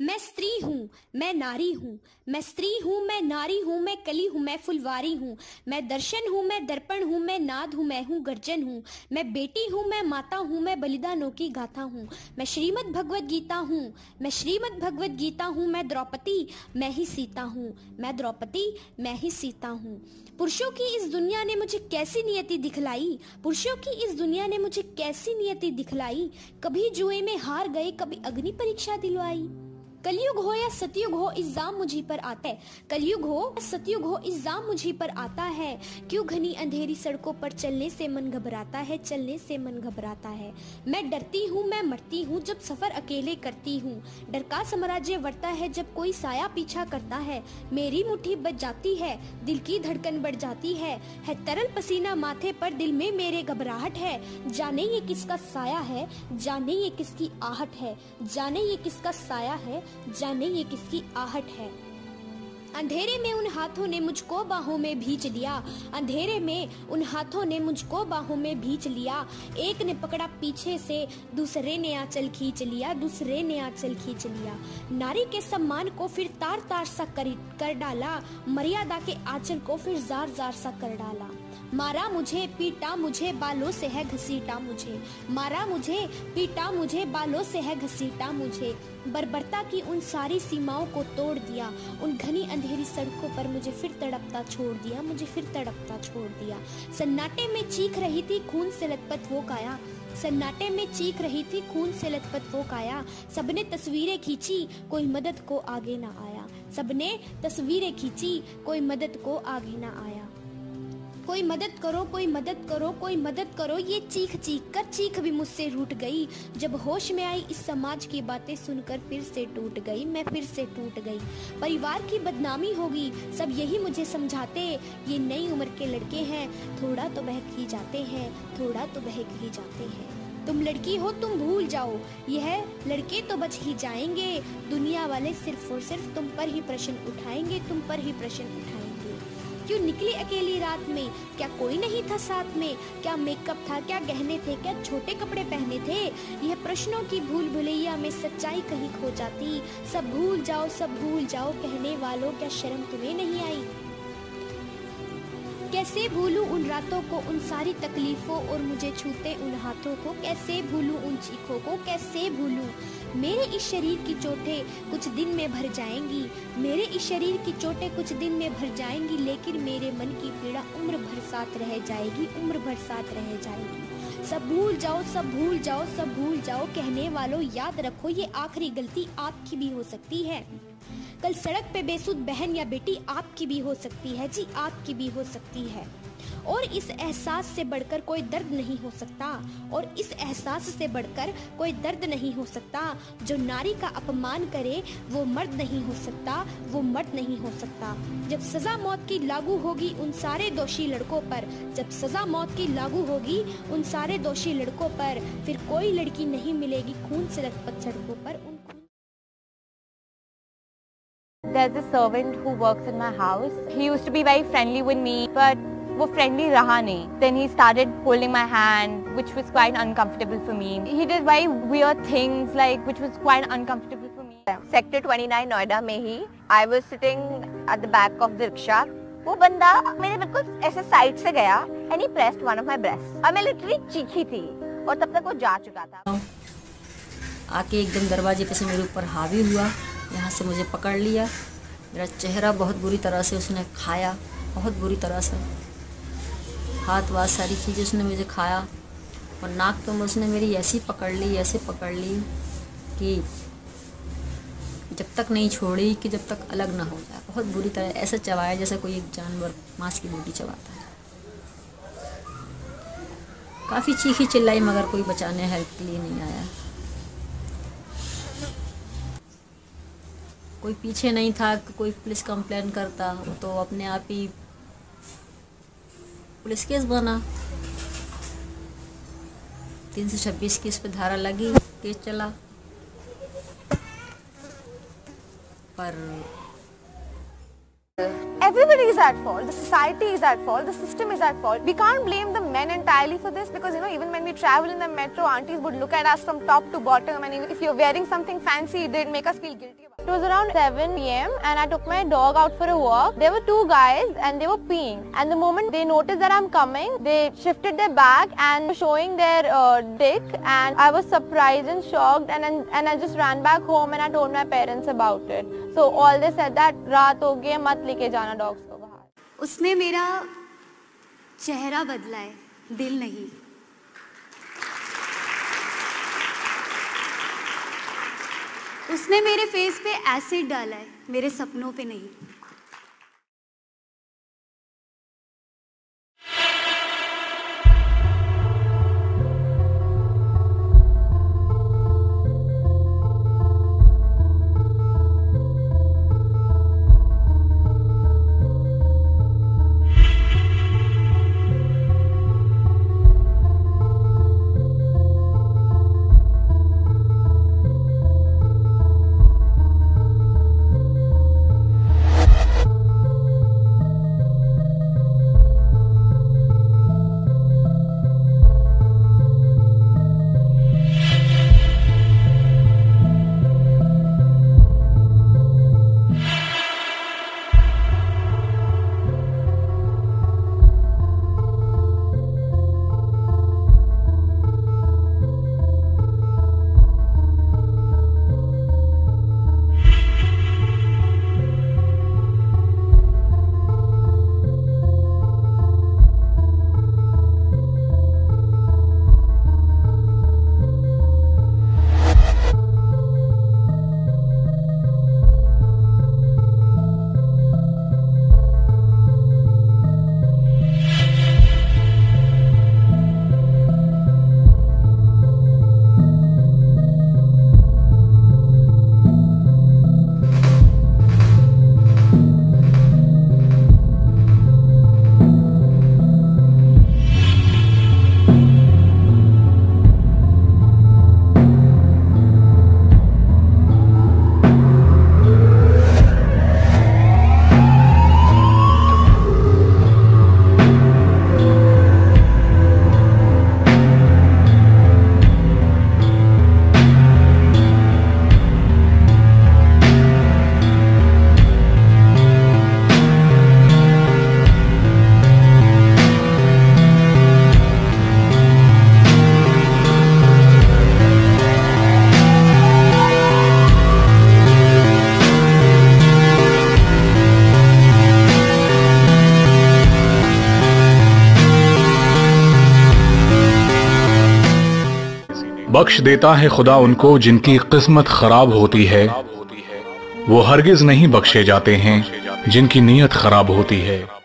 मैं स्त्री हूँ, मैं नारी हूँ, मैं स्त्री हूँ, मैं नारी हूँ, मैं कली हूँ, मैं फुलवारी हूँ, मैं दर्शन हूँ, मैं दर्पण हूँ, मैं नाद हूँ, मैं हूँ गर्जन हूँ, मैं बेटी हूँ, मैं माता हूँ, मैं बलिदानों की गाथा हूँ, मैं श्रीमद् भगवद गीता हूँ, मैं श्रीमद् भगवद गीता हूँ, मैं द्रौपदी, मैं ही सीता हूँ, मैं द्रौपदी, मैं ही सीता हूँ। पुरुषों की इस दुनिया ने मुझे कैसी नियति दिखलाई, पुरुषों की इस दुनिया ने मुझे कैसी नियति दिखलाई, कभी जुए में हार गए, कभी अग्नि परीक्षा दिलवाई। कलयुग हो या सतयुग हो, इल्जाम मुझी पर आता है, कलयुग हो या सतयुग हो, इल्जाम मुझी पर आता है। क्यों घनी अंधेरी सड़कों पर चलने से मन घबराता है, चलने से मन घबराता है। मैं डरती हूँ, मैं मरती हूँ जब सफर अकेले करती हूँ, डर का साम्राज्य बढ़ता है जब कोई साया पीछा करता है। मेरी मुट्ठी बच जाती है, दिल की धड़कन बढ़ जाती है तरल पसीना माथे पर, दिल में मेरे घबराहट है। जाने ये किसका साया है, जाने ये किसकी आहट है, जाने ये किसका साया है, जाने ये किसकी आहट है। अंधेरे में उन हाथों ने मुझको बाहों में भींच लिया, अंधेरे में उन हाथों ने मुझको बाहों में भींच लिया। एक ने पकड़ा पीछे से, दूसरे ने आंचल खींच लिया, दूसरे ने आंचल खींच लिया। नारी के सम्मान को फिर तार तार सा कर डाला, मर्यादा के आंचल को फिर जार जार सा कर डाला। मारा मुझे, पीटा मुझे, बालों से है घसीटा मुझे, मारा मुझे, पीटा मुझे, बालों से है घसीटा मुझे। बर्बरता की उन सारी सीमाओं को तोड़ दिया, उन घनी अंधेरी सड़कों पर मुझे फिर तड़पता छोड़ दिया, मुझे फिर तड़पता छोड़ दिया। सन्नाटे में चीख रही थी खून से लथपथ वो काया, सन्नाटे में चीख रही थी खून से लथपथ वो काया। सबने तस्वीरें खींची, कोई मदद को आगे ना आया, सबने तस्वीरें खींची, कोई मदद को आगे ना आया। कोई मदद करो, कोई मदद करो, कोई मदद करो, ये चीख चीख कर चीख भी मुझसे रूठ गई। जब होश में आई इस समाज की बातें सुनकर फिर से टूट गई, मैं फिर से टूट गई। परिवार की बदनामी होगी, सब यही मुझे समझाते, ये नई उम्र के लड़के हैं, थोड़ा तो बहक ही जाते हैं, थोड़ा तो बहक ही जाते हैं। तुम लड़की हो, तुम भूल जाओ, यह लड़के तो बच ही जाएंगे, दुनिया वाले सिर्फ और सिर्फ तुम पर ही प्रश्न उठाएंगे, तुम पर ही प्रश्न उठाएंगे। क्यों निकली अकेली रात में, क्या कोई नहीं था साथ में, क्या मेकअप था, क्या गहने थे, क्या छोटे कपड़े पहने थे। यह प्रश्नों की भूल भुलैया में सच्चाई कहीं खो जाती। सब भूल जाओ, सब भूल जाओ, कहने वालों क्या शर्म तुम्हें नहीं आई। कैसे भूलूं उन रातों को, उन सारी तकलीफों और मुझे छूते उन हाथों को, कैसे भूलूं उन चीखों को, कैसे भूलूं। मेरे इस शरीर की चोटें कुछ दिन में भर जाएंगी, मेरे इस शरीर की चोटें कुछ दिन में भर जाएंगी, लेकिन मेरे मन की पीड़ा उम्र भर साथ रह जाएगी, उम्र भर साथ रह जाएगी। सब भूल जाओ, सब भूल जाओ, सब भूल जाओ, कहने वालों याद रखो ये आखिरी गलती आपकी भी हो सकती है। कल सड़क पे बेसुध बहन या बेटी आपकी भी हो सकती है, जी आपकी भी हो सकती है। और इस एहसास से बढ़कर कोई दर्द नहीं हो सकता, और इस एहसास से बढ़कर कोई दर्द नहीं हो सकता। जो नारी का अपमान करे वो मर्द नहीं हो सकता, वो मर्द नहीं हो सकता। जब सजा मौत की लागू होगी उन सारे दोषी लड़कों पर, जब सजा मौत की लागू होगी उन सारे दोषी लड़कों पर, फिर कोई लड़की नहीं मिलेगी खून से लथपथ सड़कों पर। There's a servant who works in my house. He used to be very friendly with me, but वो friendly रहा नहीं. Then he started holding my hand, which was quite uncomfortable for me. He did very weird things, like which was quite uncomfortable for me. Sector 29 Noida में ही, I was sitting at the back of the rickshaw. वो बंदा मेरे बिल्कुल ऐसे side से गया, and he pressed one of my breasts. और मैं लिटरली चीखी थी, और तब तक वो जा चुका था। आके एकदम दरवाजे पे से मेरे ऊपर हावी हुआ, यहाँ से मुझे पकड़ लिया। मेरा चेहरा बहुत बुरी तरह से उसने खाया, बहुत बुरी तरह से, हाथ वाथ सारी चीज़ें उसने मुझे खाया। और नाक तो उसने मेरी ऐसी पकड़ ली, ऐसे पकड़ ली कि जब तक नहीं छोड़ी, कि जब तक अलग ना हो जाए। बहुत बुरी तरह ऐसा चबाया जैसे कोई एक जानवर मांस की बोटी चबाता है। काफ़ी चीखी चिल्लाई, मगर कोई बचाने हेल्प के लिए नहीं आया। कोई पीछे नहीं था कि कोई पुलिस कंप्लेन करता, तो अपने आप ही पुलिस केस बना। 326 की इस पे धारा लगी, केस चला। पर everybody is at fault. The society is at fault. The system is at fault. We can't blame the men entirely for this because, even when we travel in the metro, aunties would look at us from top to bottom, and if you're wearing something fancy, they'd make us feel guilty. It was around 7 p.m. and I took my dog out for a walk. There were two guys and they were peeing. And the moment they noticed that I'm coming, they shifted their back and were showing their dick. And I was surprised and shocked, and I just ran back home and I told my parents about it. So all they said that रात हो गई मत लेके जाना dogs को बाहर. उसने मेरा चेहरा बदला है, दिल नहीं. उसने मेरे फेस पे एसिड डाला है, मेरे सपनों पे नहीं. बख्श देता है खुदा उनको जिनकी किस्मत खराब होती है, वो हरगिज नहीं बख्शे जाते हैं जिनकी नीयत खराब होती है।